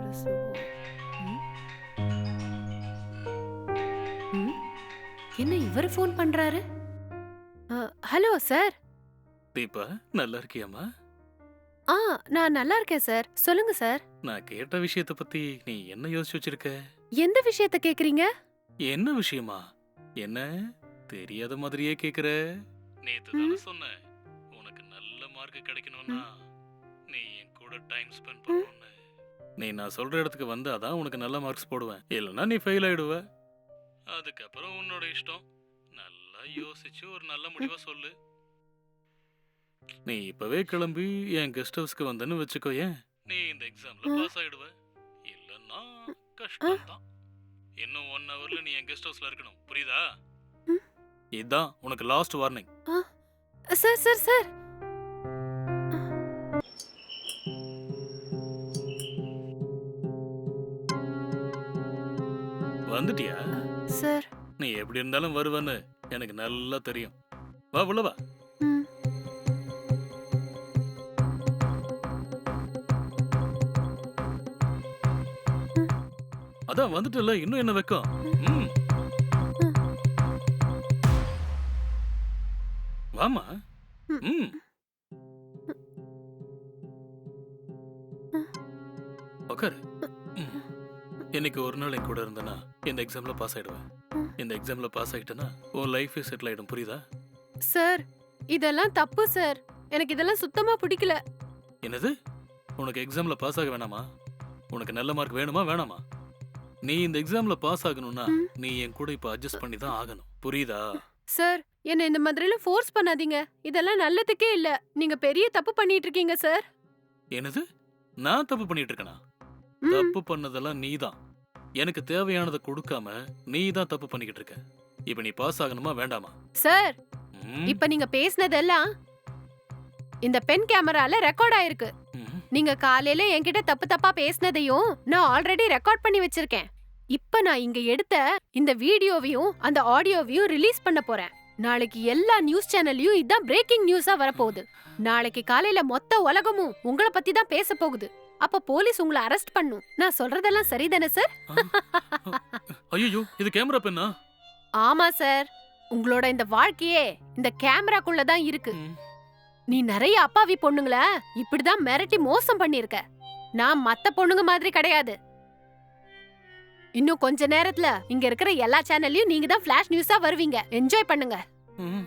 ம், ம். என்ன இவர் ஃபோன் பண்றாரு? Hello sir. தீபா, நல்லா இருக்கியாமா? ஆ, நான் நல்லா இருக்கேன் சார். சொல்லுங்க சார். நான் கேட்ட விஷயத்த பத்தி நீ என்ன யோசிச்சு வச்சிருக்க? எந்த விஷயத்த கேக்குறீங்க? என்ன விஷயமா? என்ன தெரியாத மாதிரியே கேக்குற? நேத்து தானே சொன்ன உனக்கு நல்ல மார்க் கிடைக்கணும்னா நீ என் கூட டைம் ஸ்பெண்ட் பண்ணணும்னு. நீ நான் சொல்ற இடத்துக்கு வந்தாதான் உனக்கு நல்ல மார்க்ஸ் போடுவேன், இல்லைன்னா நீ ஃபெயில் ஆயிடுவ. அதுக்கப்புறம் உன்னோட இஷ்டம். நல்லா யோசிச்சு ஒரு நல்ல முடிவா சொல்லு. நீ இப்பவே கிளம்பி என் கெஸ்ட் ஹவுஸ்க்கு வந்தேன்னு வச்சுக்கோயேன், நீ இந்த எக்ஸாம்ல பாஸ் ஆயிடுவ. இல்லன்னா கஷ்டம்தான். இன்னும் 1 ஹவர்ல நீ என் கெஸ்ட் ஹவுஸ்ல இருக்கணும், புரியுதா? இதுதான் உனக்கு last warning. Sir sir sir. வந்துட்டியா? சார். நீ எப்படி இருந்தாலும் வருவன்னு எனக்கு நல்லா தெரியும். வா உள்ள வா. ம். அதான் வந்துட்டல, இன்னும் என்ன வெக்கம்? ம். வாமா. ம். உட்காரு. ம். இன்னைக்கு ஒரு நாள் என் கூட இருந்தனா இந்த எக்ஸாம்ல பாஸ் ஆயிடுவேன். இந்த எக்ஸாம்ல பாஸ் ஆயிட்டனா உன் லைஃபே செட்டில் ஆயிடும், புரியுதா? சார், இதெல்லாம் தப்பு சார். எனக்கு இதெல்லாம் சுத்தமா பிடிக்கல. என்னது? உனக்கு எக்ஸாம்ல பாஸ் ஆக வேணாமா? உனக்கு நல்ல மார்க் வேணுமா வேணாமா? நீ இந்த எக்ஸாம்ல பாஸ் ஆகணும்னா நீ என் கூட இப்ப அட்ஜஸ்ட் பண்ணி தான் ஆகணும், புரியுதா? சார், என்ன இந்த மாதிரிலாம் ஃபோர்ஸ் பண்ணாதீங்க. இதெல்லாம் நல்லதுக்கே இல்ல. நீங்க பெரிய தப்பு பண்ணிட்டு இருக்கீங்க சார். என்னது? நான் தப்பு பண்ணிட்டு இருக்கேனா? ம். தப்பு பண்ணதெல்லாம் நீதான். எனக்கு தேவையானதை கொடுக்காம நீ தான் தப்பு பண்ணிக்கிட்டு இருக்க. இப்ப நீ பாஸ் ஆகணுமா வேண்டாமா? சார், ம், இப்ப நீங்க பேசினதெல்லாம் இந்த பென் கேமரால ரெக்கார்ட் ஆயிருக்கு. ம். நீங்க காலையில என்கிட்ட தப்பு தப்பா பேசினதையும் நான் ஆல்ரெடி ரெக்கார்ட் பண்ணி வச்சிருக்கேன். இப்ப நான் இங்க எடுத்த இந்த வீடியோவையும் அந்த ஆடியோவையும் ரிலீஸ் பண்ண போறேன். நாளைக்கு எல்லா நியூஸ் சேனல்லையும் இதான் பிரேக்கிங் நியூஸா வரப்போகுது. நாளைக்கு காலையில மொத்த உலகமும் உங்களை பத்தி தான் பேச போகுது. அப்ப போலீஸ் உங்களை அரெஸ்ட் பண்ணும். நான் சொல்றதெல்லாம் சரிதானே சார்? ஐயோ, இது கேமரா பெண்ணா? ஆமா சார். உங்களோட இந்த வாழ்க்கையே இந்த கேமராக்குள்ள தான் இருக்கு. ம். நீ நிறைய அப்பாவி பொண்ணுங்கள இப்படிதான் மிரட்டி மோசம் பண்ணிருக்க. நான் மத்த பொண்ணுங்க மாதிரி கிடையாது. இன்னும் கொஞ்ச நேரத்துல இங்க இருக்கிற எல்லா சேனல்லையும் நீங்க தான் ஃபிளாஷ் நியூஸா வருவீங்க. என்ஜாய் பண்ணுங்க. ம்.